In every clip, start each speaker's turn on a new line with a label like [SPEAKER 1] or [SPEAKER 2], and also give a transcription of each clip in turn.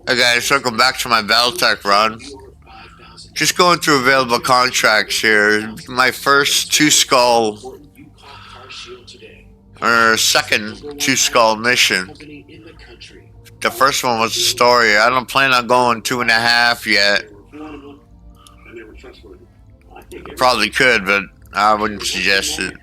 [SPEAKER 1] Hey guys, welcome back to my Battletech run. Just going through available contracts here. My first two skull, or second two skull mission. The first one was the story. I don't plan on going 2.5 yet. Probably could, but I wouldn't suggest it.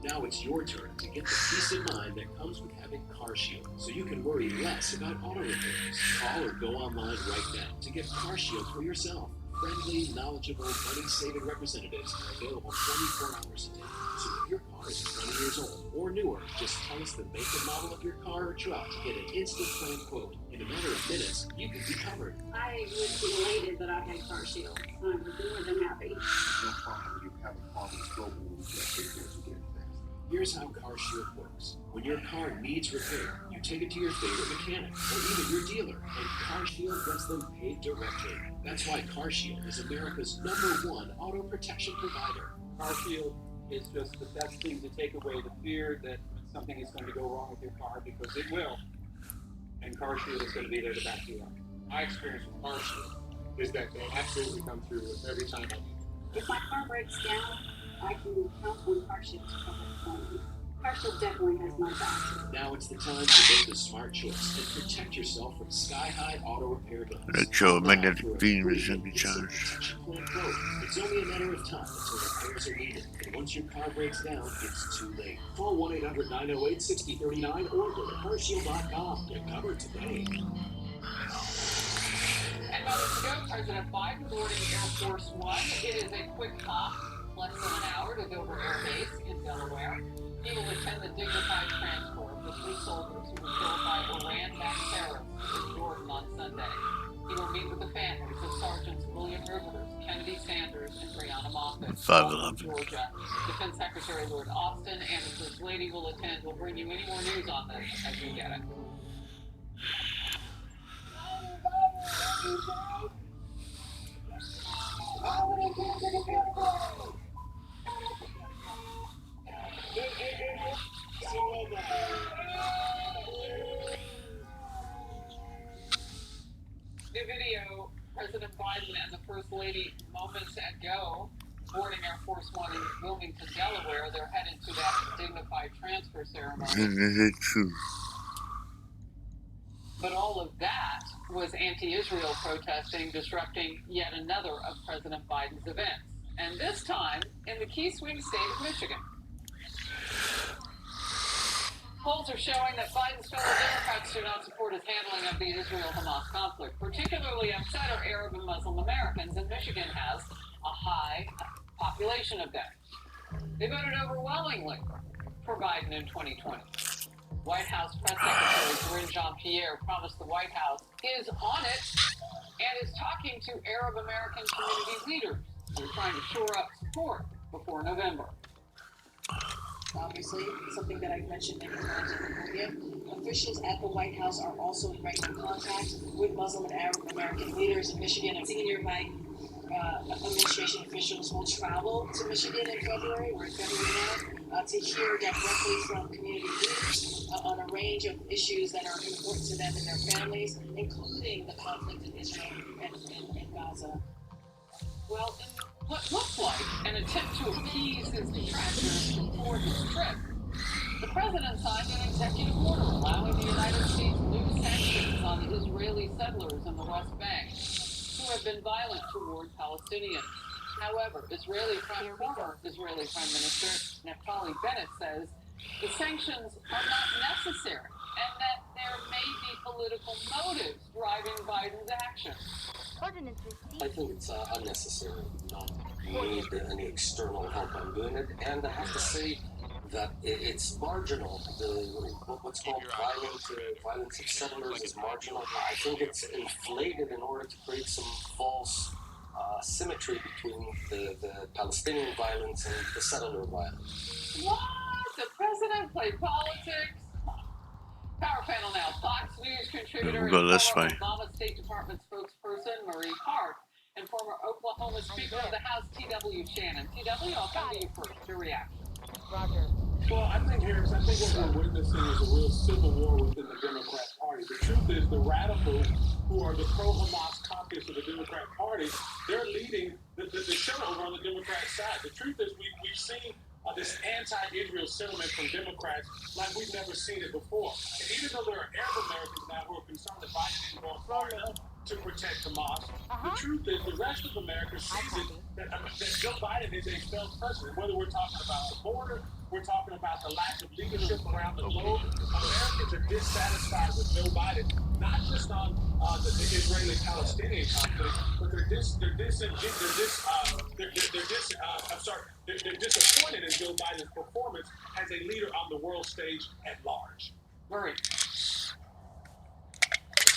[SPEAKER 2] Now it's your turn to get the peace of mind that comes with having Car Shield, so you can worry less about auto repairs. Call or go online right now to get Car Shield for yourself. Friendly, knowledgeable, money-saving representatives are available 24 hours a day. So if your car is 20 years old or newer, just tell us the make and model of your car or truck to get an instant plan quote. In a matter of minutes, you can be covered.
[SPEAKER 3] I was elated that I had Car Shield. I was more than happy.
[SPEAKER 2] No problem. You have a problem again. Here's how Car Shield works. When your car needs repair, you take it to your favorite mechanic or even your dealer, and Car Shield gets them paid directly. That's why Car Shield is America's #1 auto protection provider.
[SPEAKER 4] Car Shield is just the best thing to take away the fear that something is going to go wrong with your car, because it will. And Car Shield is going to be there to back you up. My experience with Car Shield is that they absolutely come through with every time I need it.
[SPEAKER 3] If my car breaks down, I can count on Car Shield to cover it for me. Car Shield definitely has my back.
[SPEAKER 2] Now it's the time to make the smart choice and protect yourself from sky-high auto repair bills.
[SPEAKER 1] Electromagnetic beam is in the charge.
[SPEAKER 2] It's only a matter of time until repairs are needed, and once your car breaks down, it's too late. Call 1-800-908-6039 or go to carshield.com. Get covered today.
[SPEAKER 5] And moments ago, President Biden boarding Air Force One. It is a quick hop, less than an hour to Dover Air Base in Delaware. He will attend the dignified transport of the 3 soldiers who were killed by Iran-backed terrorists in Jordan on Sunday. He will meet with the families of Sergeants William Rivers, Kennedy Sanders, and Brianna Moffitt from Georgia. Defense Secretary Lord Austin and the First Lady will attend. We'll bring you any more news on this as we get it. New video, President Biden and the First Lady moments ago boarding Air Force One in Wilmington, Delaware. They're headed to that dignified transfer ceremony. But all of that was anti-Israel protesting, disrupting yet another of President Biden's events. And this time in the key swing state of Michigan. Polls are showing that Biden's fellow Democrats do not support his handling of the Israel-Hamas conflict. Particularly upset are Arab and Muslim Americans, and Michigan has a high population of them. They voted overwhelmingly for Biden in 2020. White House Press Secretary Karine Jean-Pierre promised the White House is on it and is talking to Arab American community leaders. They're trying to shore up support before November.
[SPEAKER 6] Obviously, something that I've mentioned many times in the podium. Officials at the White House are also in regular contact with Muslim and Arab American leaders in Michigan. Senior Biden administration officials will travel to Michigan in February. We're in February now, to hear directly from community leaders on a range of issues that are important to them and their families, including the conflict in Israel and Gaza.
[SPEAKER 5] Well, in what looked like an attempt to appease his detractors before his trip, the president signed an executive order allowing the United States new sanctions on Israeli settlers in the West Bank who have been violent toward Palestinians. However, former Israeli Prime Minister Naftali Bennett says the sanctions are not necessary and that there may be political motives driving Biden's actions.
[SPEAKER 7] I think it's unnecessary. Not need any external help on doing it, and I have to say that it's marginal. What's called violence of settlers is marginal. I think it's inflated in order to create some false symmetry between the Palestinian violence and the settler violence.
[SPEAKER 5] What? The president played politics? Power panel now. Fox News contributor
[SPEAKER 1] We'll go
[SPEAKER 5] and
[SPEAKER 1] this
[SPEAKER 5] former
[SPEAKER 1] way.
[SPEAKER 5] Obama State Department spokesperson Marie Park and former Oklahoma Speaker of the House, T.W. Shannon. T.W., I'll come to you first. Your reaction.
[SPEAKER 8] Roger.
[SPEAKER 4] Well, I think, Harris, I think what we're witnessing is a real civil war within the Democrat Party. The truth is the radicals who are the pro-Hamas caucus of the Democrat Party, they're leading the show over on the Democrat side. The truth is we've seen this anti-Israel sentiment from Democrats like we've never seen it before. And even though there are Arab Americans now who are concerned that Biden isn't going far enough to protect Hamas, the truth is the rest of America sees it that Joe Biden is a failed president. Whether we're talking about the border, we're talking about the lack of leadership around the globe. Americans are dissatisfied with Joe Biden, not just on the Israeli-Palestinian conflict, but they're disappointed in Joe Biden's performance as a leader on the world stage at large.
[SPEAKER 5] Murray.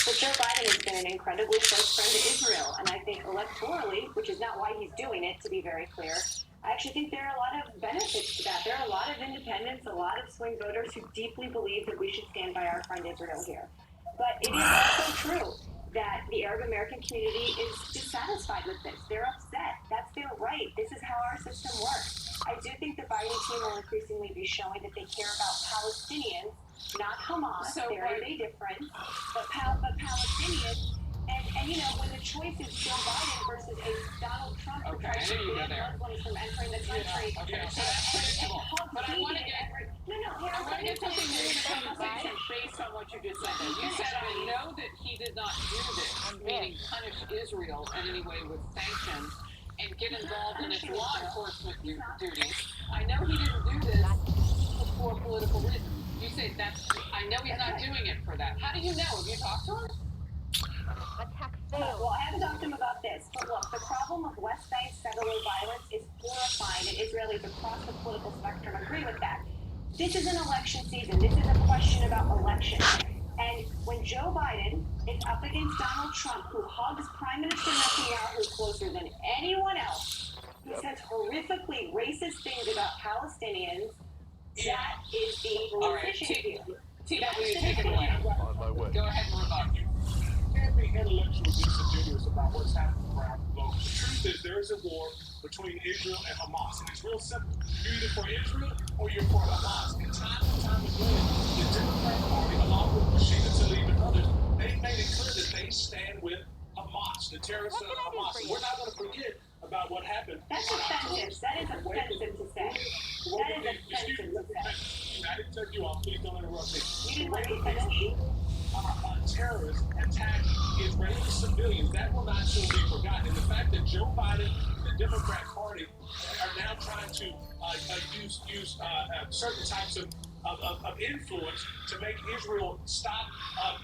[SPEAKER 3] But Joe Biden has been an incredibly close friend to Israel, and I think electorally, which is not why he's doing it, to be very clear, I actually think there are a lot of benefits to that. There are a lot of independents, a lot of swing voters who deeply believe that we should stand by our friend Israel here. But it is also true that the Arab American community is dissatisfied with this. They're upset. That's their right. This is how our system works. I do think the Biden team will increasingly be showing that they care about Palestinians, not Hamas.
[SPEAKER 5] So
[SPEAKER 3] there is a difference. But Palestinians, and you know, when the choice is Joe Biden versus a Donald Trump who
[SPEAKER 5] Okay,
[SPEAKER 3] tries
[SPEAKER 5] I
[SPEAKER 3] to
[SPEAKER 5] knew you
[SPEAKER 3] ban
[SPEAKER 5] go there.
[SPEAKER 3] Muslims from entering the country.
[SPEAKER 5] Okay, so that's predictable. But I want to get
[SPEAKER 3] I
[SPEAKER 5] I want to get something new in the conversation based on what you just said. You said, I know that he did not do this, meaning punish Israel in any way with sanctions and get involved in its law enforcement duties. I know he didn't do this for political reasons. You say I know he's not doing it for that. How do you know? Have you talked to him?
[SPEAKER 8] Attack failed.
[SPEAKER 3] Well, I haven't talked to him about this, but look, the problem of West Bank settler violence is horrifying, and Israelis across the political spectrum agree with that. This is an election season. This is a question about election. And when Joe Biden is up against Donald Trump, who hugs Prime Minister Netanyahu closer than anyone else, who says horrifically racist things about Palestinians, that is the decision here.
[SPEAKER 5] TW, take it away.
[SPEAKER 8] On my way.
[SPEAKER 5] Go ahead and rebut.
[SPEAKER 4] You can't be intellectually disingenuous about what's happening around the globe. The truth is there is a war between Israel and Hamas, and it's real simple. You're either for Israel or you're for Hamas. And time again, the Democrat Party, along with Rashida Tlaib and others, they've made it clear that they stand with Hamas, the terrorists of Hamas. And we're not going to forget about what happened.
[SPEAKER 3] That's offensive. That is offensive to say. That is offensive to say.
[SPEAKER 4] I didn't cut you off. Please don't interrupt me.
[SPEAKER 3] You didn't let me finish.
[SPEAKER 4] Terrorists attack Israeli civilians. That will not soon be forgotten. And the fact that Joe Biden and the Democrat Party are now trying to use certain types of influence to make Israel stop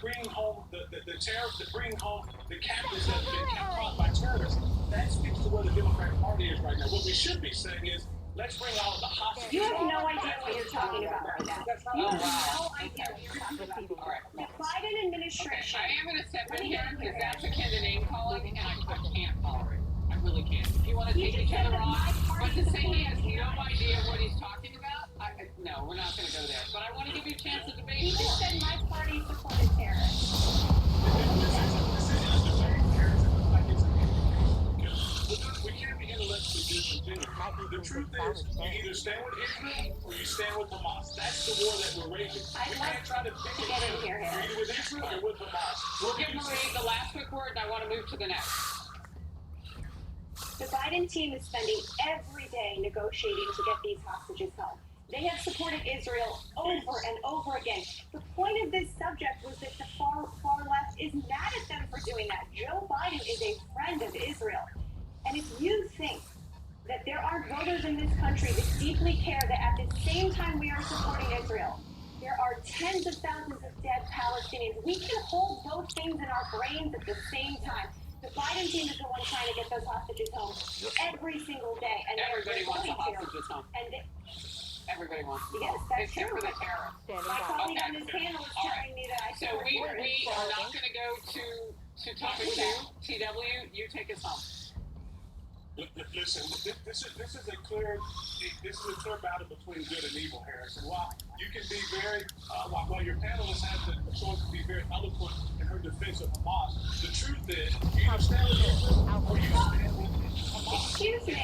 [SPEAKER 4] bringing home the terrorists, to bring home the captives that have been caught by terrorists. That speaks to where the Democrat Party is right now. What we should be saying is, let's bring all of the hostages.
[SPEAKER 3] You have no idea what you're talking about right now. You have no idea what you're talking about.
[SPEAKER 5] All right.
[SPEAKER 3] The Biden administration.
[SPEAKER 5] I am going to step in here because that's akin to name calling, and I can't tolerate it. I really can't. If you want to take each other on, but to say he has no idea what he's talking about, no, we're not going to go there. But I want to give you a chance to debate.
[SPEAKER 3] He just said my party supported terrorists.
[SPEAKER 4] We can't be intellectually disingenuous. The truth is, you either stand with Israel or you stand with Hamas. That's the war that we're raging. You can't try to pick it. You're either with Israel or with Hamas.
[SPEAKER 5] We'll give Marie the last quick word, and I want to move to the next.
[SPEAKER 3] The Biden team is spending every day negotiating to get these hostages home. They have supported Israel over and over again. The point of this subject was that the far left is mad at them for doing that. Joe Biden is a friend of Israel. And if you think that there are voters in this country that deeply care that at the same time we are supporting Israel, there are tens of thousands of dead Palestinians. We can hold both things in our brains at the same time. The Biden team is the one trying to get those hostages home every single day. And
[SPEAKER 5] Everybody wants the hostages home. Everybody wants to.
[SPEAKER 3] Yes, that's
[SPEAKER 5] except
[SPEAKER 3] true.
[SPEAKER 5] for the terrorists.
[SPEAKER 3] My colleague on this panel is telling me that I
[SPEAKER 5] So
[SPEAKER 3] support
[SPEAKER 5] we
[SPEAKER 3] terrorists.
[SPEAKER 5] are not going to go to topic 2. TW, you take us home.
[SPEAKER 4] Listen, this is a clear battle between good and evil, Harrison. While you can be very while your panelist has the choice to be very eloquent in her defense of Hamas, the truth is you either stand with Israel or you stand with Hamas.
[SPEAKER 3] Excuse me.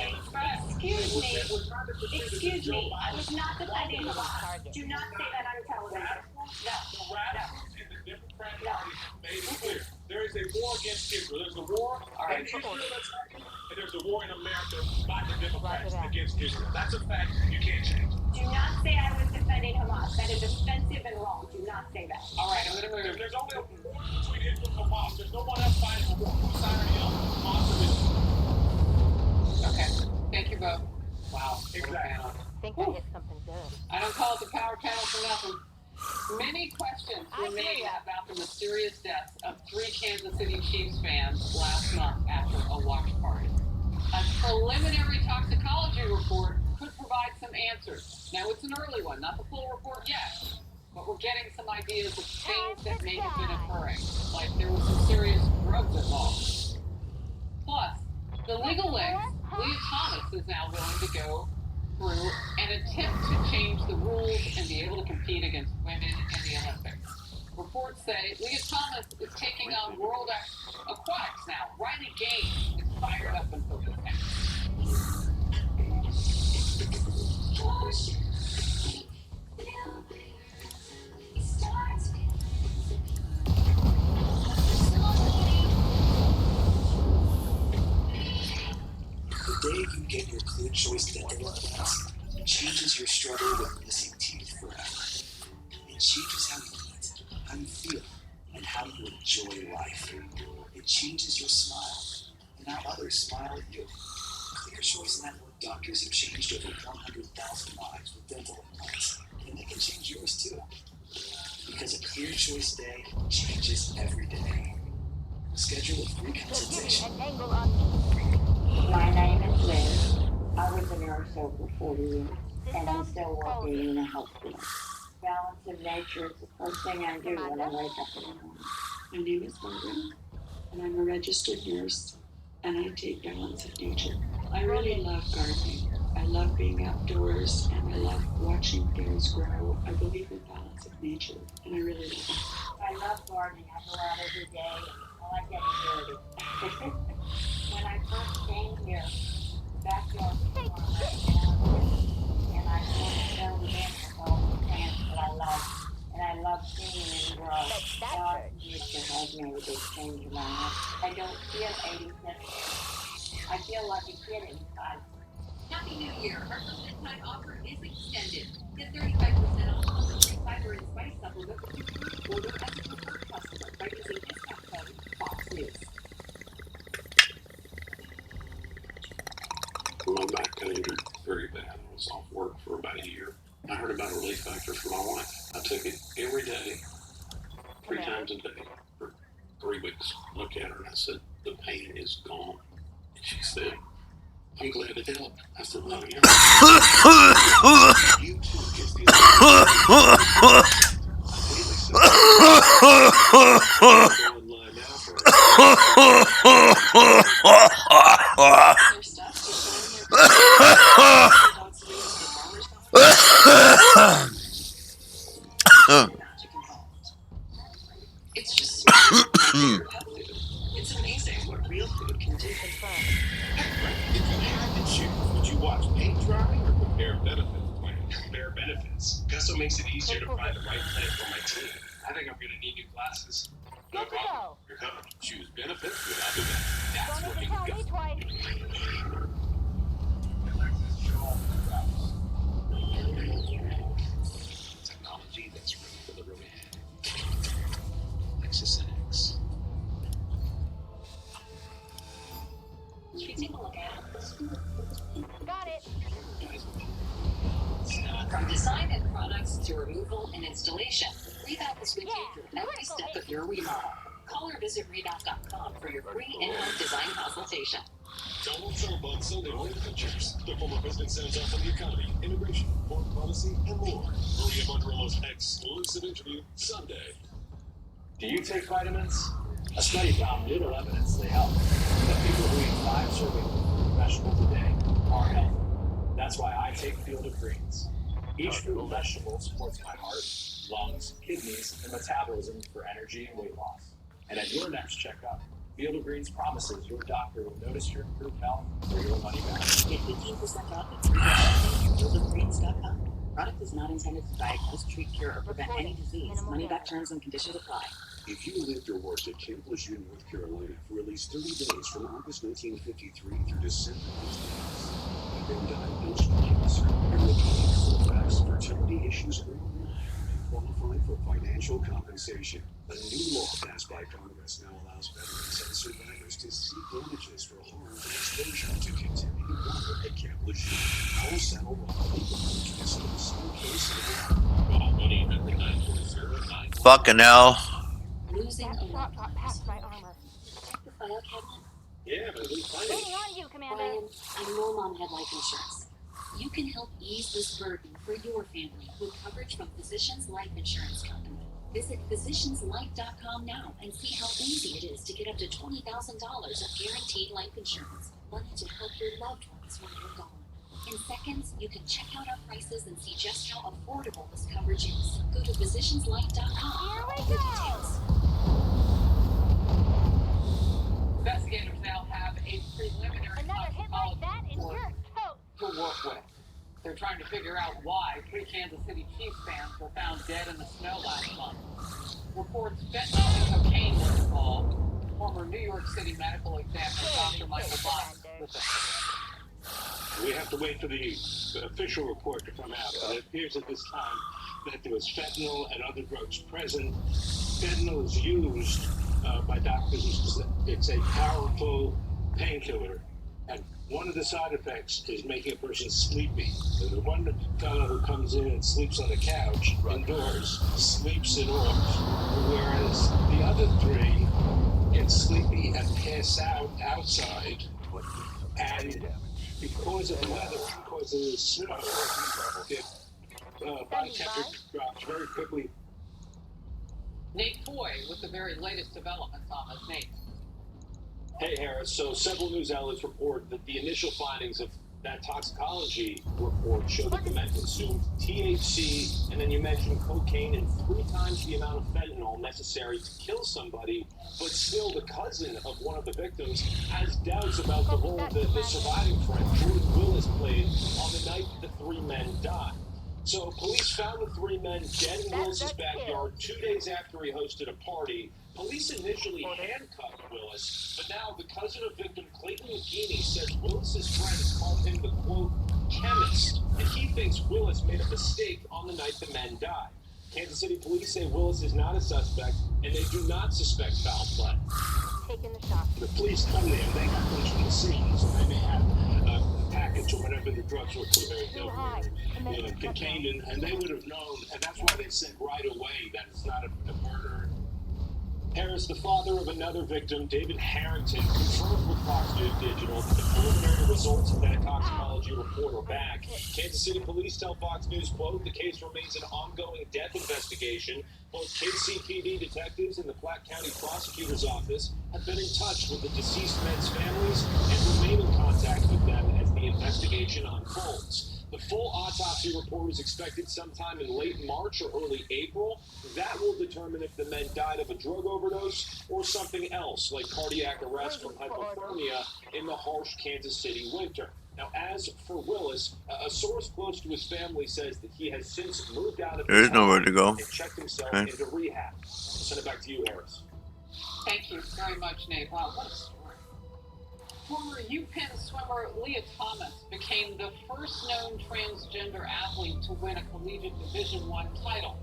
[SPEAKER 3] I was not defending Hamas. Do not say that on television.
[SPEAKER 4] The radicals in the Democrat Party have made it clear. There is a war against Israel. There's a war in Israel that's happening, and there's a war in America by the Democrats against Israel. That's a fact you can't change.
[SPEAKER 3] Do not say I was defending Hamas. That is offensive and wrong. Do not say that.
[SPEAKER 5] All right, I'm going to move.
[SPEAKER 4] There's only a war between Israel and Hamas. There's no one else fighting a war. Whose side are you on? Hamas or Israel?
[SPEAKER 5] Okay, thank you both. Wow,
[SPEAKER 4] Exactly.
[SPEAKER 5] panel.
[SPEAKER 8] I think I hit something good.
[SPEAKER 5] I don't call it the power panel for nothing. Many questions
[SPEAKER 8] I
[SPEAKER 5] remain
[SPEAKER 8] hear ya.
[SPEAKER 5] about the mysterious deaths of 3 Kansas City Chiefs fans last month after a watch party. A preliminary toxicology report could provide some answers. Now, it's an early one, not the full report yet, but we're getting some ideas of things that may have been occurring, like there was some serious drugs involved. Plus, the legal links, Leah Thomas is now willing to go through and attempt to change the rules and be able to compete against women in the Olympics. Reports say Leah Thomas is taking on World Aquatics now. Riley Gaines is fired up and focused now.
[SPEAKER 2] The day you get your clear choice dental implants, it changes your struggle with missing teeth forever. It changes how you eat, how you feel, and how you enjoy life. It changes your smile, and how others smile at you. Clear Choice Network doctors have changed over 100,000 lives with dental implants, and they can change yours too. Because a Clear Choice day changes every day. Schedule a free consultation.
[SPEAKER 8] An angle on me.
[SPEAKER 9] My name is Liz. I was a nurse over 40 years, and I'm still working in the health field. Balance of nature is the first thing I do when I wake up in the morning.
[SPEAKER 6] My name is Margaret, and I'm a registered nurse, and I take balance of nature. I really love gardening. I love being outdoors, and I love watching things grow. I believe in balance of nature, and I really love it.
[SPEAKER 9] I love gardening. I go out every day. I like getting dirty. When I first came here, the backyard was farm, and I filled it in with all the plants that I love. And I love seeing them grow. God used to have me with this change in my life. I don't feel 86. I feel like a kid inside.
[SPEAKER 3] Happy New Year. Our limited time offer is extended. Get 35% off on the free fiber and spice supplement with your first order as a preferred customer by using discount code Fox News.
[SPEAKER 10] My back got injured very bad. I was off work for about a year. I heard about a relief factor from my wife. I took it every day, 3 times a day for 3 weeks. Looked at her and I said, the pain is gone. And she said, I'm glad it helped. I said, no, you're not. You too can feel online now for
[SPEAKER 6] Their stuff to show them their magic involved. It's just pure health food. It's amazing what real food can do.
[SPEAKER 10] If you had to choose, would you watch paint dry or compare benefits plan? Compare benefits. Gusto makes it easier to find the right plan for my team. I think I'm going to need new glasses. No
[SPEAKER 8] Good to
[SPEAKER 10] problem.
[SPEAKER 8] go.
[SPEAKER 10] You're covered. Choose benefits without the benefits. That's
[SPEAKER 8] Don't
[SPEAKER 10] where
[SPEAKER 8] need
[SPEAKER 10] you
[SPEAKER 8] to tell
[SPEAKER 10] go.
[SPEAKER 8] me twice.
[SPEAKER 2] Technology that's ready for the road ahead. Lexus NX.
[SPEAKER 6] Should we take a look at this?
[SPEAKER 8] Got it.
[SPEAKER 6] From design and products to removal and installation, Rebath is with you through every step of your remodel. Call or visit Rebath.com for your free in-home design consultation.
[SPEAKER 10] Donald Trump on Sunday morning features. The former president sounds off on the economy, immigration, foreign policy, and more. Maria Monroe's exclusive interview Sunday.
[SPEAKER 11] Do you take vitamins? A study found little evidence they help, but people who eat 5 servings
[SPEAKER 2] vegetable today are healthy. That's why I take Field of Greens. Each fruit and vegetable supports my heart, lungs, kidneys, and metabolism for energy and weight loss. And at your next checkup, Field of Greens promises your doctor will notice your improved health for your money back.
[SPEAKER 6] Get 15% off at 3-day shipping at fieldofgreens.com. Product is not intended to diagnose, treat, cure, or prevent any disease. Money back terms and conditions apply.
[SPEAKER 10] If you lived or worked at Camp Lejeune, North Carolina for at least 30 days from August 1953 through December 1986, you've been diagnosed with cancer, you're looking for facts, fertility issues, or more, and qualify for financial compensation. A new law passed by Congress now allows veterans and survivors to seek damages for harm and exposure to contaminated water at Camp Lejeune. All settled on a legal basis in a single case. Call 1-800-940-940.
[SPEAKER 1] Fucking hell.
[SPEAKER 6] Losing a
[SPEAKER 8] That
[SPEAKER 6] loved
[SPEAKER 8] shot got
[SPEAKER 6] one.
[SPEAKER 8] past my armor.
[SPEAKER 6] Check the file cabinet.
[SPEAKER 10] Yeah, but we find
[SPEAKER 8] Waiting on you, Commander.
[SPEAKER 6] Brian, I know Mom had life insurance. You can help ease this burden for your family with coverage from Physicians Life Insurance Company. Visit physicianslife.com now and see how easy it is to get up to $20,000 of guaranteed life insurance. Money to help your loved ones when you're gone. In seconds, you can check out our prices and see just how affordable this coverage is. Go to physicianslife.com for all the details.
[SPEAKER 5] Investigators now have a preliminary
[SPEAKER 8] Another hit like that and you're toast.
[SPEAKER 5] to work with. They're trying to figure out why 3 Kansas City Chiefs fans were found dead in the snow last month. Reports fentanyl and cocaine were involved. Former New York City medical examiner Dr. Michael Bond with us.
[SPEAKER 10] We have to wait for the official report to come out. It appears at this time that there was fentanyl and other drugs present. Fentanyl is used by doctors. It's a powerful painkiller. And one of the side effects is making a person sleepy. The one fellow who comes in and sleeps on the couch indoors sleeps it off, whereas the other 3 get sleepy and pass out outside. And because of the weather, because of the snow, the body temperature drops very quickly.
[SPEAKER 5] Nate Foy with the very latest developments on this. Nate.
[SPEAKER 11] Hey, Harris. So several news outlets report that the initial findings of that toxicology report show that the men consumed THC, and then you mentioned cocaine and 3 times the amount of fentanyl necessary to kill somebody. But still, the cousin of one of the victims has doubts about the role that the surviving friend, Jordan Willis, played on the night the 3 men died. So police found the 3 men dead in Willis's backyard 2 days after he hosted a party. Police initially handcuffed Willis, but now the cousin of victim Clayton McGeaney says Willis's friends called him the, quote, chemist, and he thinks Willis made a mistake on the night the men died. Kansas City police say Willis is not a suspect, and they do not suspect foul play.
[SPEAKER 8] Taking the shot.
[SPEAKER 10] The police come there, and they got police from the scene, so they may have a package or whatever the drugs were contained in, and they would have known, and that's why they said right away that it's not a murder.
[SPEAKER 11] Harris, the father of another victim, David Harrington, confirmed with Fox News Digital that the preliminary results of that toxicology report are back. Kansas City police tell Fox News, quote, the case remains an ongoing death investigation. Both KCPD detectives and the Platte County Prosecutor's Office have been in touch with the deceased men's families and remain in contact with them as the investigation unfolds. The full autopsy report is expected sometime in late March or early April. That will determine if the men died of a drug overdose or something else, like cardiac arrest from hypothermia in the harsh Kansas City winter. Now, as for Willis, a source close to his family says that he has since moved out of
[SPEAKER 1] There is nowhere to go.
[SPEAKER 11] and checked himself into rehab. I'll send it back to you, Harris.
[SPEAKER 5] Thank you very much, Nate. Wow, what a story. Former UPenn swimmer Leah Thomas became the first known transgender athlete to win a collegiate Division I title,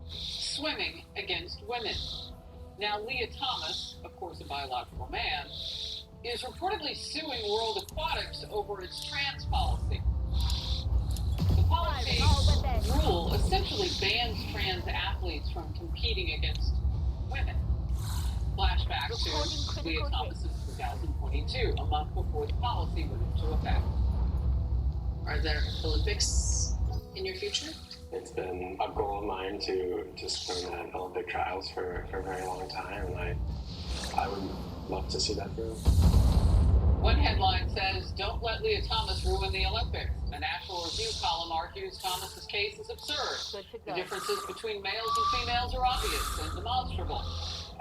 [SPEAKER 5] swimming against women. Now, Leah Thomas, of course a biological man, is reportedly suing World Aquatics over its trans policy. The policy rule essentially bans trans athletes from competing against women. Flashback to Leah Thomas's 2022, a month before the policy went into effect.
[SPEAKER 6] Are there Olympics in your future?
[SPEAKER 11] It's been a goal of mine to swim at Olympic trials for a very long time, and I would love to see that through.
[SPEAKER 5] One headline says, "Don't let Leah Thomas ruin the Olympics." A National Review column argues Thomas's case is absurd. The differences between males and females are obvious and demonstrable,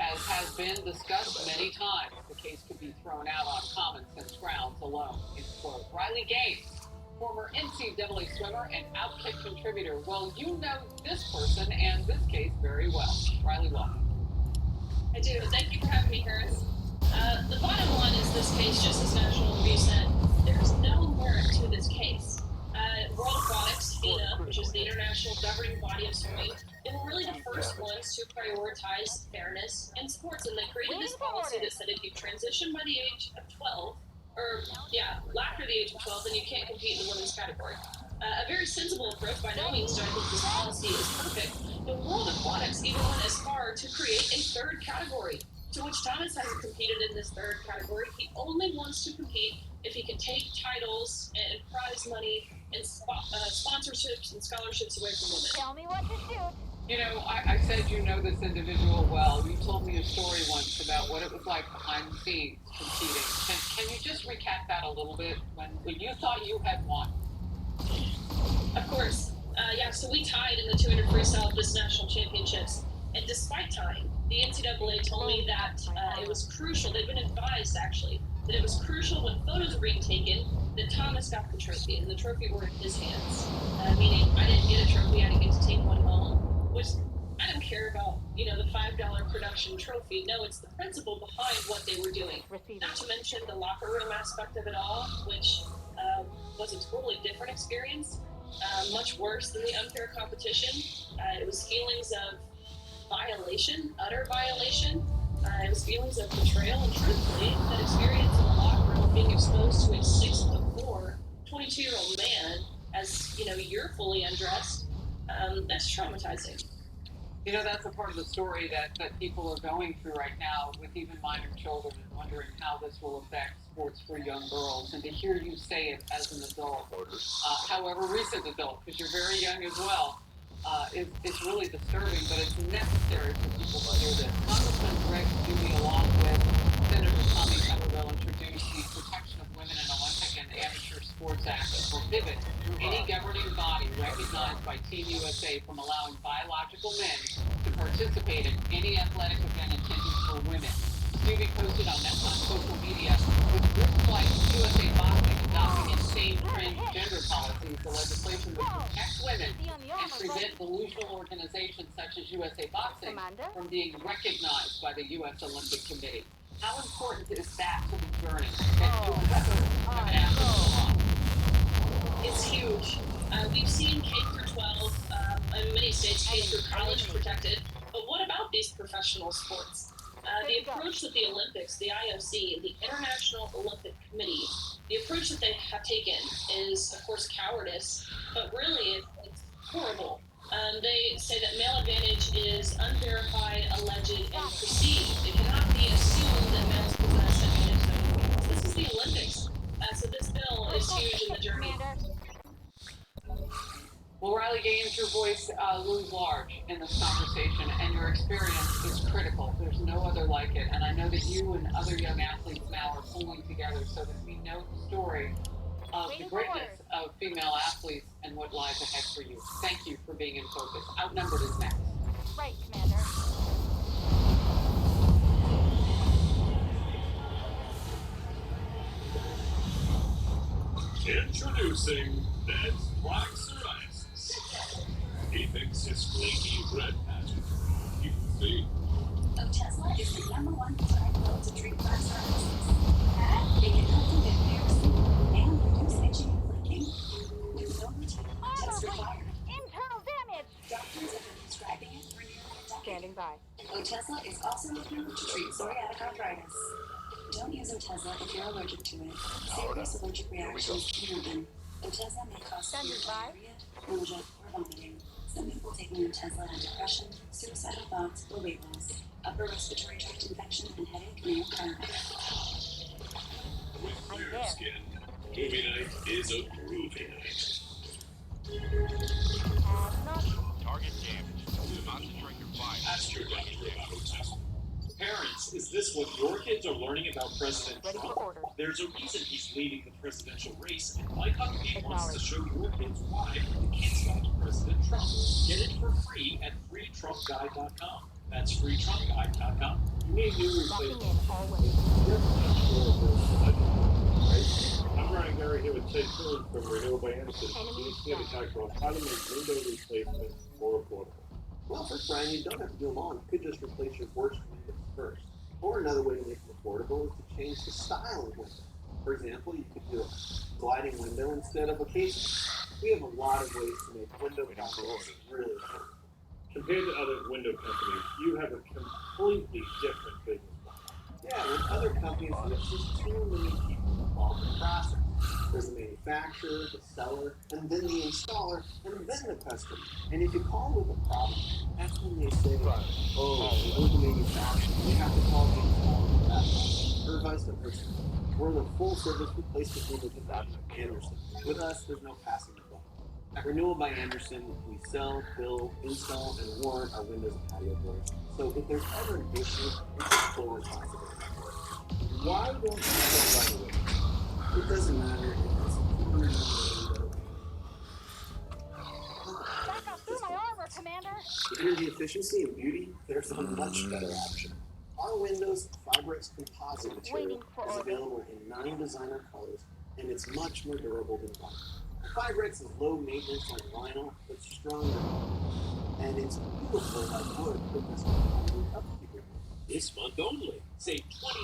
[SPEAKER 5] as has been discussed many times. The case could be thrown out on common sense grounds alone. It's quote. Riley Gaines, former NCAA swimmer and Outkick contributor. Well, you know this person and this case very well. Riley, welcome.
[SPEAKER 6] I do. Thank you for having me, Harris. The bottom line is this case, just as National Review said, there's no merit to this case. World Aquatics, FINA, which is the international governing body of swimming, they were really the first ones to prioritize fairness in sports, and they created this policy that said if you transition by the age of 12, after the age of 12, then you can't compete in the women's category. A very sensible approach. By no means do I think this policy is perfect, but World Aquatics even went as far to create a third category, to which Thomas hasn't competed in this third category. He only wants to compete if he can take titles and prize money and sponsorships and scholarships away from women.
[SPEAKER 8] Tell me what to shoot.
[SPEAKER 5] You know, I said you know this individual well. You told me a story once about what it was like behind the scenes competing. Can you just recap that a little bit when you thought you had won?
[SPEAKER 6] Of course. So we tied in the 200 freestyle at this national championships. And despite tying, the NCAA told me that it was crucial. They've been advised, actually, that it was crucial when photos were being taken that Thomas got the trophy, and the trophy were in his hands. Meaning I didn't get a trophy, I didn't get to take one home, which I don't care about, the $5 production trophy. No, it's the principle behind what they were doing. Not to mention the locker room aspect of it all, which was a totally different experience, much worse than the unfair competition. It was feelings of violation, utter violation. It was feelings of betrayal, and truthfully, that experience in the locker room, being exposed to a 6'4", 22-year-old man as, you're fully undressed, that's traumatizing.
[SPEAKER 5] That's a part of the story that people are going through right now with even minor children and wondering how this will affect sports for young girls. And to hear you say it as an adult, however recent adult, because you're very young as well, it's really disturbing, but it's necessary for people to hear this. Congressman Greg Dewey, along with Senator Tommy Tuberville, introduced the Protection of Women in Olympic and Amateur Sports Act to prohibit any governing body recognized by Team USA from allowing biological men to participate in any athletic event intended for women. Dewey posted on social media, with groups like USA Boxing adopting insane transgender policies, the legislation would protect women and prevent delusional organizations such as USA Boxing from being recognized by the U.S. Olympic Committee. How important is that to the journey that you women athletes are on?
[SPEAKER 6] It's huge. We've seen K through 12, in many states, K through college protected. But what about these professional sports? The approach that the Olympics, the IOC, the International Olympic Committee, the approach that they have taken is, of course, cowardice, but really it's horrible. They say that male advantage is unverified, alleged, and perceived. It cannot be assumed that males possess advantage. This is the Olympics. So this bill is huge in the journey.
[SPEAKER 5] Well, Riley Gaines, your voice looms large in this conversation, and your experience is critical. There's no other like it, and I know that you and other young athletes now are pulling together so that we know the story of the greatness of female athletes and what lies ahead for you. Thank you for being in focus. Outnumbered is next.
[SPEAKER 8] Right, Commander.
[SPEAKER 10] Introducing Ned's Black Psoriasis. He fixes flaky red patches. You can see.
[SPEAKER 3] Tesla is the #1 prescribed pill to treat black psoriasis. It can help you get hair soon and reduce itching and flaking with no routine blood test required.
[SPEAKER 8] Internal damage.
[SPEAKER 3] Doctors have been prescribing it for nearly a decade.
[SPEAKER 8] Standing by.
[SPEAKER 3] Otezla is also approved to treat psoriatic arthritis. Don't use Otezla if you're allergic to it. Serious allergic reactions can happen. Otezla may cause severe diarrhea, nausea, or vomiting. Some people taking Otezla have depression, suicidal thoughts, or weight loss. Upper respiratory tract infection and headache may occur.
[SPEAKER 10] With clear skin, movie night is a groovy night.
[SPEAKER 8] Target
[SPEAKER 12] damage. Concentrate your fire.
[SPEAKER 10] Ask your doctor about Otezla.
[SPEAKER 11] Parents, is
[SPEAKER 2] Is this what your kids are learning about President
[SPEAKER 8] Ready for
[SPEAKER 2] Trump?
[SPEAKER 8] orders.
[SPEAKER 2] There's a reason he's leading the presidential race, and My Company wants to show your kids why the Kids Guide to President Trump. Get it for free at freetrumpguide.com. That's freetrumpguide.com.
[SPEAKER 11] You need new
[SPEAKER 8] Locking
[SPEAKER 11] replacements.
[SPEAKER 8] in all weapons.
[SPEAKER 11] I'm Ryan Gary here with Ted Coon from Renewal by Anderson. He's here to talk about how to make window replacement more affordable.
[SPEAKER 12] Well, first, Brian, you don't have to do them all. You could just replace your worst windows first. Or another way to make it affordable is to change the style of window. For example, you could do a gliding window instead of a casing. We have a lot of ways to make window projects really affordable.
[SPEAKER 11] Compared to other window companies, you have a completely different business model.
[SPEAKER 12] Yeah, with other companies, there's just too many people involved in the process. There's the manufacturer, the seller, and then the installer, and then the customer. And if you call with a problem, that's when they say, oh, we're the manufacturer. We have to call the installer for that. Or vice versa. We're the full-service replacement window company, Anderson. With us, there's no passing the buck. At Renewal by Anderson, we sell, build, install, and warrant our windows and patio doors. So if there's ever an issue, it's a full responsibility.
[SPEAKER 11] Why don't you sell right away?
[SPEAKER 12] It doesn't matter if it's a window.
[SPEAKER 8] Back up through my armor, Commander.
[SPEAKER 12] For energy efficiency and beauty, there's a much better option. Our Windows Fibrex composite material is available in 9 designer colors, and it's much more durable than vinyl. Fibrex is low maintenance like vinyl, but stronger, and it's beautiful like wood, but doesn't only upkeep.
[SPEAKER 2] This month only. Save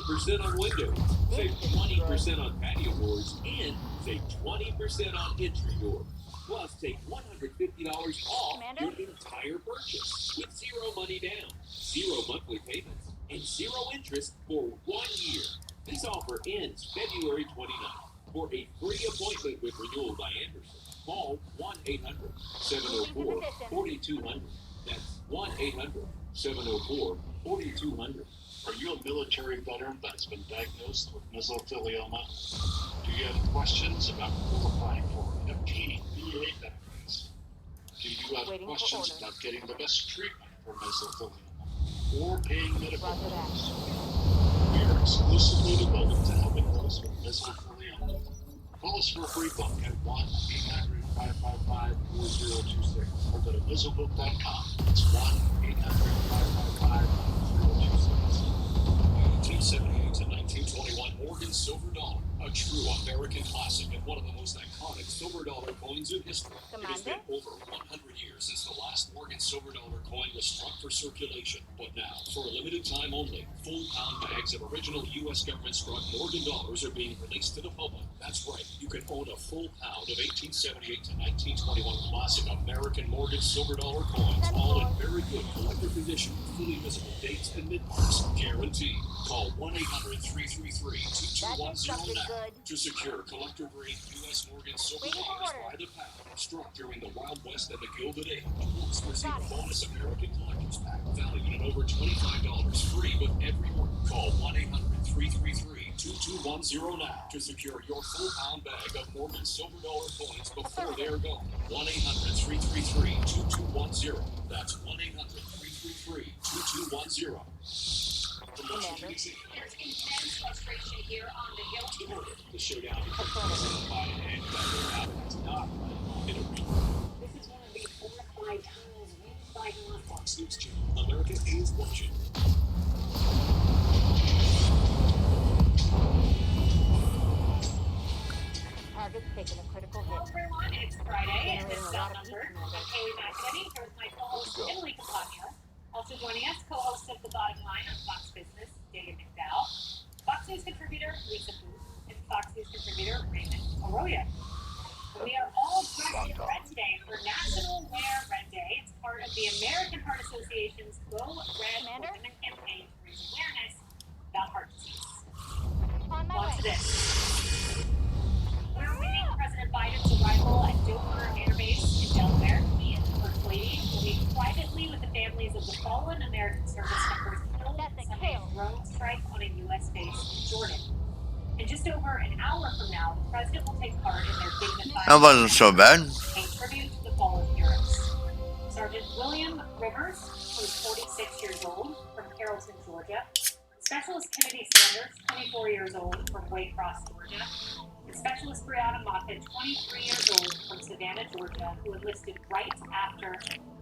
[SPEAKER 2] 20% on windows, save 20% on patio doors, and save 20% on entry doors. Plus, take $150 off
[SPEAKER 8] Commander?
[SPEAKER 2] your entire purchase with zero money down, zero monthly payments, and zero interest for 1 year. This offer ends February 29th. For a free appointment with Renewal by Anderson, call 1-800-704-4200. That's 1-800-704-4200.
[SPEAKER 10] Are you a military veteran that has been diagnosed with mesothelioma? Do you have questions about qualifying for and obtaining VA benefits? Do you have
[SPEAKER 8] Waiting for
[SPEAKER 10] questions
[SPEAKER 8] orders.
[SPEAKER 10] about getting the best treatment for mesothelioma or paying medical
[SPEAKER 8] Roger that.
[SPEAKER 10] bills? We are exclusively devoted to helping those with mesothelioma. Call us for a free book at 1-800-555-4026 or go to mesobook.com. It's 1-800-555-4026. 1878 to 1921 Morgan Silver Dollar, a true American classic and one of the most iconic silver dollar coins in history. It has been over 100 years since the last Morgan Silver Dollar coin was struck for circulation. But now, for a limited time only, full pound bags of original U.S. government struck Morgan dollars are being released to the public. That's right, you can own a full pound of 1878 to 1921 classic American Morgan Silver Dollar coins, all in very good collector condition, fully visible dates and mid-marks, guaranteed. Call 1-800-333-2210 now to secure collector-grade U.S. Morgan Silver dollars by the pound, struck during the Wild West and the Gilded Age. Plus, receive a bonus American Collector's Pack valued at over $25 free with every order. Call 1-800-333-2210 now to secure your full pound bag of Morgan Silver Dollar coins before they're gone. 1-800-333-2210. That's 1-800-333-2210.
[SPEAKER 8] Commander.
[SPEAKER 3] There's intense frustration here on the Hill.
[SPEAKER 2] The showdown between President Biden and Donald Trump has not in a week.
[SPEAKER 3] This is one of the fortified tunnels used by North.
[SPEAKER 2] Fox News Channel, America is watching.
[SPEAKER 8] Target's taking a critical
[SPEAKER 3] Hello
[SPEAKER 8] hit.
[SPEAKER 3] everyone, it's Friday and this
[SPEAKER 8] Generating
[SPEAKER 3] is
[SPEAKER 8] a lot of
[SPEAKER 3] Outnumbered.
[SPEAKER 8] heat,
[SPEAKER 3] I'm Kaylee McEnany here with my co-host Emily Capagno. Also joining us, co-host of The Bottom Line on Fox Business, David McDowell, Fox News contributor Lisa Booth, and Fox News contributor Raymond Arroyo. We are all dressed in red today for National Wear Red Day. It's part of the American Heart Association's Go Red for Women campaign to raise awareness about heart disease.
[SPEAKER 8] On my
[SPEAKER 3] On to
[SPEAKER 8] way.
[SPEAKER 3] this. We're waiting President Biden's arrival at Dover Air Base in Delaware. He and the First Lady will meet privately with the families of the fallen American service members killed in Sunday's drone strike on a U.S. base in Jordan. In just over an hour from now, the president will take part in their dignified
[SPEAKER 1] That wasn't so bad.
[SPEAKER 3] a tribute to the fallen heroes. Sergeant William Rivers, who is 46 years old, from Carrollton, Georgia, Specialist Kennedy Sanders, 24 years old, from Waycross, Georgia. And Specialist Brianna Moffett, 23 years old, from Savannah, Georgia, who enlisted right after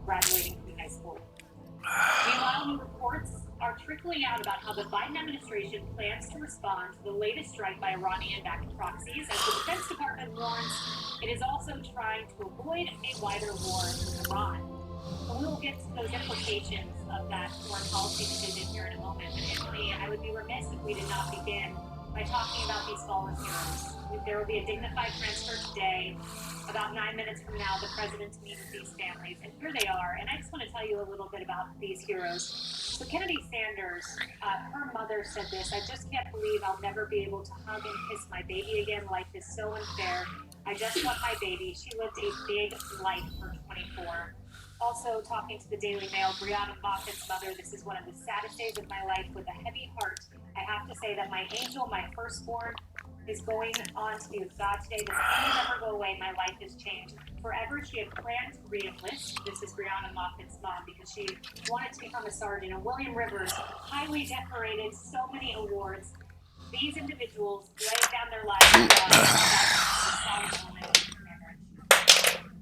[SPEAKER 3] graduating from high school. Meanwhile, new reports are trickling out about how the Biden administration plans to respond to the latest strike by Iranian-backed proxies, as the Defense Department warns it is also trying to avoid a wider war with Iran. And we will get to those implications of that foreign policy decision here in a moment. But Emily, I would be remiss if we did not begin by talking about these fallen heroes. There will be a dignified transfer today. About 9 minutes from now, the president to meet with these families, and here they are. And I just want to tell you a little bit about these heroes. So Kennedy Sanders, her mother said this: "I just can't believe I'll never be able to hug and kiss my baby again. Life is so unfair. I just want my baby. She lived a big life for 24. Also, talking to the Daily Mail, Brianna Moffitt's mother, "This is one of the saddest days of my life. With a heavy heart, I have to say that my angel, my firstborn, is going on to be with God today. The pain will never go away. My life has changed forever." She had planned to re-enlist. This is Brianna Moffitt's mom, because she wanted to become a sergeant. And William Rivers, highly decorated, so many awards. These individuals laid down their lives for God. That's a solemn moment in Commander.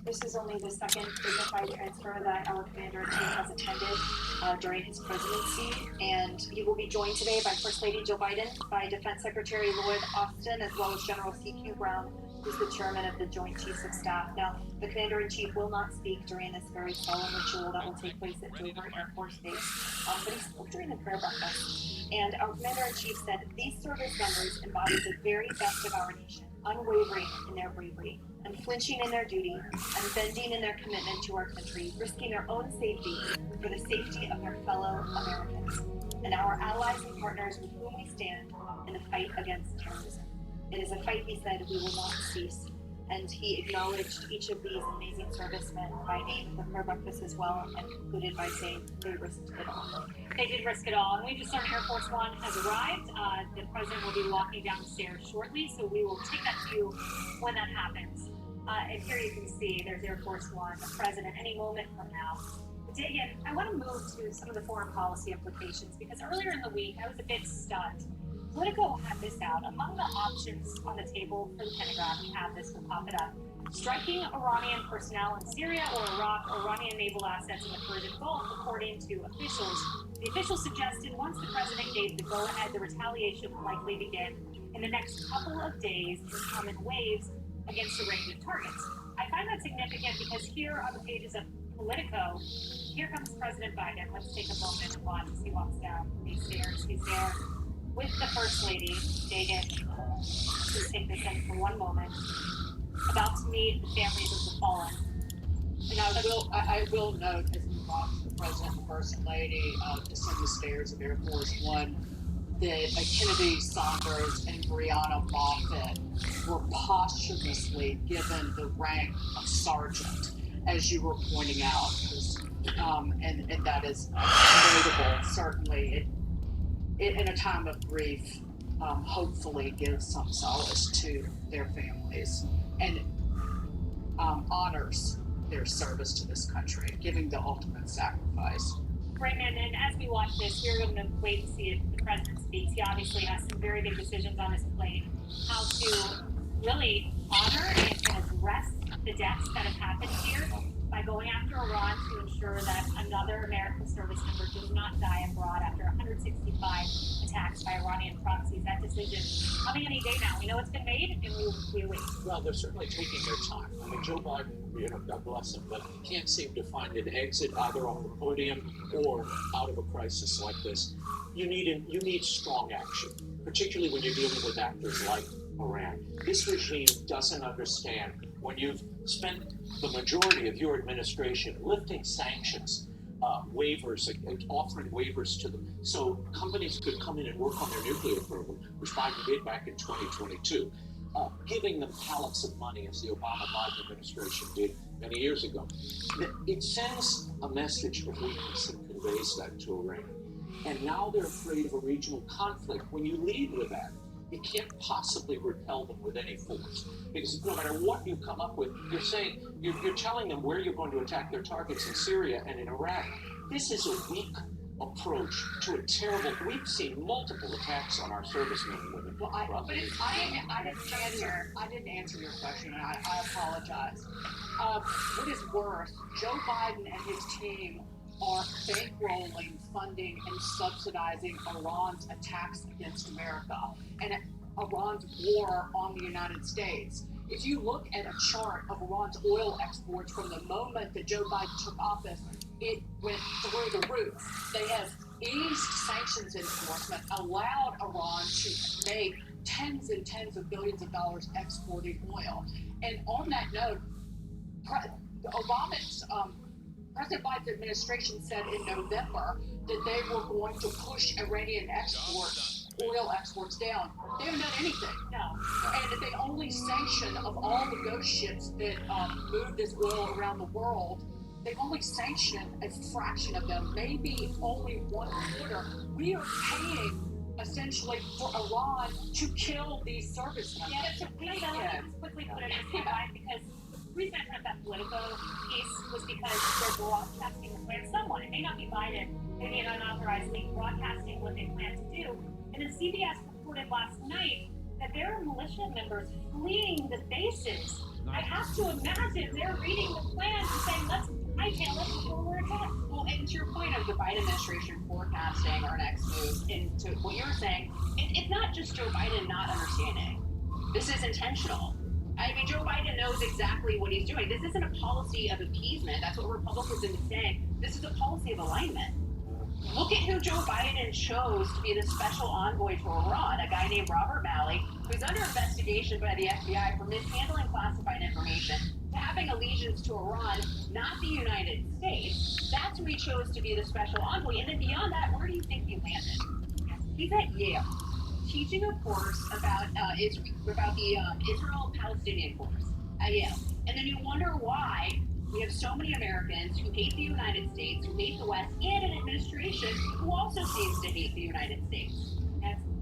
[SPEAKER 3] This is only the second dignified transfer that our Commander-in-Chief has attended during his presidency, and he will be joined today by First Lady Joe Biden, by Defense Secretary Lloyd Austin, as well as General C.Q. Brown, who's the chairman of the Joint Chiefs of Staff. Now, the Commander-in-Chief will not speak during this very solemn ritual that will take place at Dover Air Force Base, but he spoke during the prayer breakfast. And our Commander-in-Chief said, "These service members embody the very best of our nation, unwavering in their bravery, unflinching in their duty, unbending in their commitment to our country, risking their own safety for the safety of their fellow Americans, and our allies and partners with whom we stand in the fight against terrorism. It is a fight," he said, "we will not cease." And he acknowledged each of these amazing servicemen by name at the prayer breakfast as well, and concluded by saying they risked it all. They did risk it all, and we just learned Air Force One has arrived. The president will be walking down the stairs shortly, so we will take that to you when that happens. And here you can see there's Air Force One, the president, any moment from now. But dig in. I want to move to some of the foreign policy implications, because earlier in the week I was a bit stunned. Politico had this out. Among the options on the table for the Pentagon, we have this, we'll pop it up: striking Iranian personnel in Syria or Iraq, or Iranian naval assets in the Persian Gulf, according to officials. The officials suggested once the president gave the go-ahead, the retaliation will likely begin in the next couple of days and come in waves against a range of targets. I find that significant because here on the pages of Politico, here comes President Biden. Let's take a moment and watch as he walks down these stairs. He's there with the First Lady, Dagan. Let's take this in for one moment. About to meet the families of the fallen.
[SPEAKER 5] And I will note, as we watch the President and the First Lady descend the stairs of Air Force One, that Kennedy Saunders and Brianna Moffett were posthumously given the rank of sergeant, as you were pointing out, and that is notable. Certainly, it in a time of grief, hopefully gives some solace to their families and honors their service to this country, giving the ultimate sacrifice.
[SPEAKER 3] Raymond, and as we watch this, we're going to wait and see if the president speaks. He obviously has some very big decisions on his plate. How to really honor and address the deaths that have happened here by going after Iran to ensure that another American service member does not die abroad after 165 attacks by Iranian proxies. That decision coming any day now. We know it's been made, and we wait.
[SPEAKER 11] Well, they're certainly taking their time. I mean, Joe Biden, God bless him, but can't seem to find an exit either off the podium or out of a crisis like this. You need strong action, particularly when you're dealing with actors like Iran. This regime doesn't understand when you've spent the majority of your administration lifting sanctions, waivers, offering waivers to them, so companies could come in and work on their nuclear program, which Biden did back in 2022. Giving them pallets of money, as the Obama-Biden administration did many years ago. It sends a message of weakness and conveys that to Iran. And now they're afraid of a regional conflict. When you lead with that, you can't possibly repel them with any force. Because no matter what you come up with, you're telling them where you're going to attack their targets in Syria and in Iraq. This is a weak approach to a terrible. We've seen multiple attacks on our servicemen and women.
[SPEAKER 6] Well, I didn't answer your question, and I apologize. What is worse, Joe Biden and his team are bankrolling, funding, and subsidizing Iran's attacks against America and Iran's war on the United States. If you look at a chart of Iran's oil exports from the moment that Joe Biden took office, it went through the roof. They have eased sanctions enforcement, allowed Iran to make tens and tens of billions of dollars exporting oil. And on that note, President Biden's administration said in November that they were going to push Iranian oil exports down. They haven't done anything.
[SPEAKER 3] No.
[SPEAKER 6] And they only sanction, of all the ghost ships that move this oil around the world, they've only sanctioned a fraction of them, maybe only 1/4. We are paying essentially for Iran to kill these servicemen.
[SPEAKER 3] Yeah, so please, let me just quickly put it in mind, because the reason I put that Politico piece was because they're broadcasting the plan. Someone, it may not be Biden, maybe an unauthorized leak, broadcasting what they plan to do. And then CBS reported last night that there are militia members fleeing the bases. I have to imagine they're reading the plans and saying, let's hightail it before we're attacked.
[SPEAKER 6] Well, and to your point of the Biden administration forecasting our next move, into what you were saying, it's not just Joe Biden not understanding. This is intentional. I mean, Joe Biden knows exactly what he's doing. This isn't a policy of appeasement. That's what Republicans have been saying. This is a policy of alignment. Look at who Joe Biden chose to be the special envoy to Iran, a guy named Robert Malley, who's under investigation by the FBI for mishandling classified information, to having allegiance to Iran, not the United States. That's who he chose to be the special envoy. And then beyond that, where do you think he landed? He's at Yale, teaching a course about the Israel-Palestinian course at Yale. And then you wonder why we have so many Americans who hate the United States, who hate the West, and an administration who also seems to hate the United States.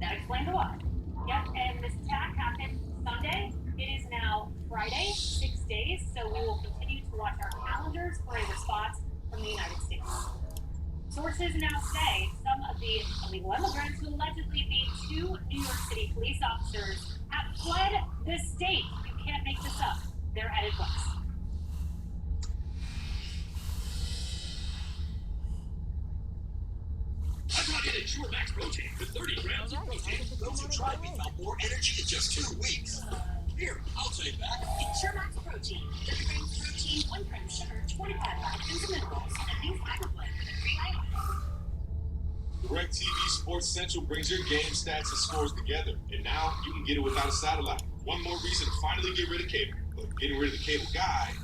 [SPEAKER 6] That explains a lot.
[SPEAKER 3] Yep, and this attack happened Sunday. It is now Friday, 6 days, so we will continue to watch our calendars for a response from the United States. Sources now say some of the illegal immigrants who allegedly beat 2 New York City police officers have fled the state. You can't make this up. They're headed west.
[SPEAKER 2] I brought in a Pure Max protein with 30 grams of protein. Those who tried me found more energy in just 2 weeks. Here, I'll take that.
[SPEAKER 3] Pure Max protein. 30 grams of protein, 1 gram of sugar, 25 vitamins and minerals, and a new fiber blend with a 3 item.
[SPEAKER 13] DirecTV Sports Central brings your game stats and scores together, and now you can get it without a satellite. One more reason to finally get rid of cable, but getting rid of the cable guy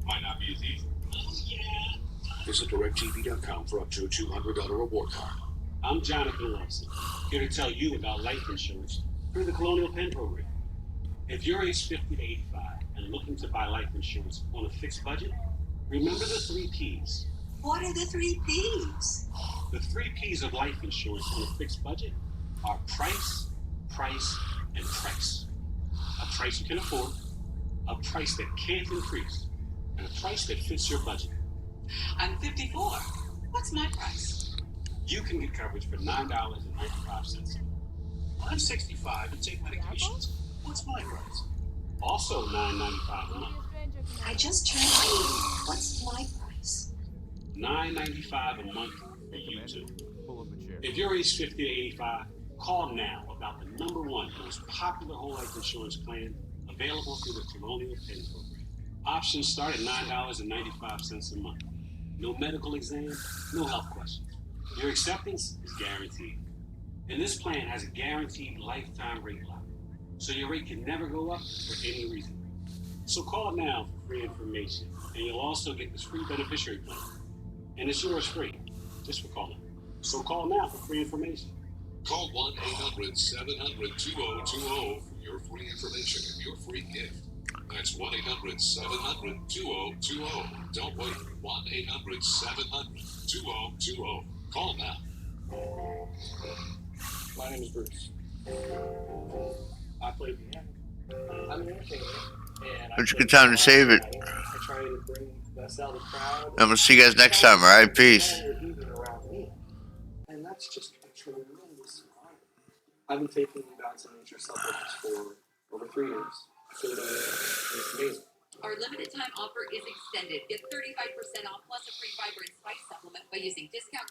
[SPEAKER 13] might not be as easy.
[SPEAKER 2] Oh, yeah.
[SPEAKER 11] Visit DirecTV.com for up to a $200 reward card.
[SPEAKER 4] I'm Jonathan Lawson, here to tell you about life insurance through the Colonial Penn program. If you're age 50 to 85 and looking to buy life insurance on a fixed budget, remember the 3 Ps.
[SPEAKER 6] What are the 3 Ps?
[SPEAKER 4] The 3 Ps of life insurance on a fixed budget are price, price, and price. A price you can afford, a price that can't increase, and a price that fits your budget.
[SPEAKER 6] I'm 54. What's my price?
[SPEAKER 4] You can get coverage for $9.95. I'm 65 and take medications. What's my price? Also $9.95 a month.
[SPEAKER 6] I just turned 80. What's my price?
[SPEAKER 4] $9.95 a month for you too. If you're age 50 to 85, call now about the #1 most popular whole life insurance plan available through the Colonial Penn program. Options start at $9.95 a month. No medical exam, no health questions. Your acceptance is guaranteed. And this plan has a guaranteed lifetime rate lock, so your rate can never go up for any reason. So call now for free information, and you'll also get this free beneficiary plan. And it's yours free, just for calling. So call now for free information.
[SPEAKER 10] Call 1-800-700-2020 for your free information and your free gift. That's 1-800-700-2020. Don't wait. 1-800-700-2020. Call now.
[SPEAKER 4] My name is Bruce. I play piano. I'm an entertainer.
[SPEAKER 1] It's a good time to save it.
[SPEAKER 4] I try to bring the best out of the crowd.
[SPEAKER 1] I'm gonna see you guys next time, alright? Peace.
[SPEAKER 4] Around me.
[SPEAKER 12] I've been taking Advanced Nature supplements for over 3 years. So it's amazing.
[SPEAKER 14] Our limited time offer is extended. Get 35% off plus a free fiber and spice supplement by using discount